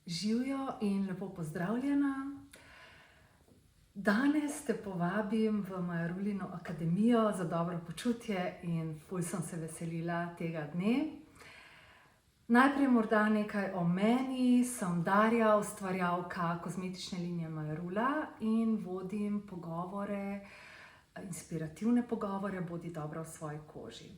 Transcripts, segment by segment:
Živijo in lepo pozdravljena. Danes te povabim v Majarulino akademijo za dobro počutje in ful sem se veselila tega dne. Najprej morda nekaj o meni. Sem Darja, ustvarjalka kozmetične linije Majarula in vodim pogovore, inspirativne pogovore Bodi dobra v svoji koži.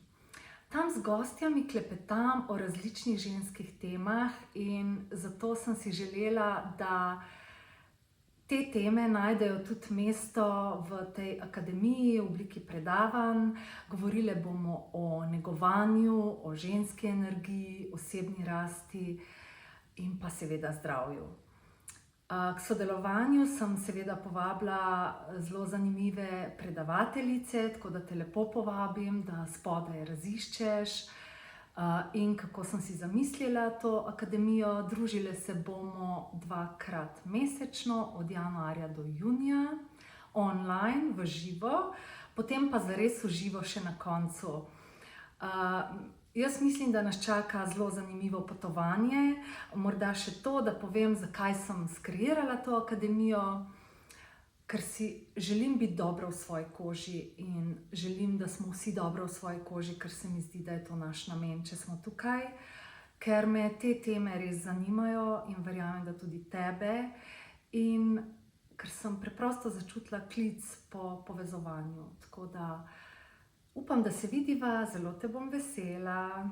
Tam z gostjami klepetam o različnih ženskih temah in zato sem si želela, da te teme najdejo tudi mesto v tej akademiji v obliki predavanj. Govorile bomo o negovanju, o ženski energiji, osebni rasti in pa seveda zdravju. K sodelovanju sem seveda povabila zelo zanimive predavateljice, tako da te lepo povabim, da spodaj raziščeš in kako sem si zamislila to akademijo. Družile se bomo 2-krat mesečno, od januarja do junija, online, v živo, potem pa zares v živo še na koncu. Jaz mislim, da nas čaka zelo zanimivo potovanje. Morda še to, da povem, zakaj sem skreirala to akademijo. Ker si želim biti dobro v svoji koži in želim, da smo vsi dobro v svoji koži, ker se mi zdi, da je to naš namen, če smo tukaj. Ker me te teme res zanimajo in verjamem, da tudi tebe. In ker sem preprosto začutila klic po povezovanju. Tako da upam, da se vidiva, zelo te bom vesela.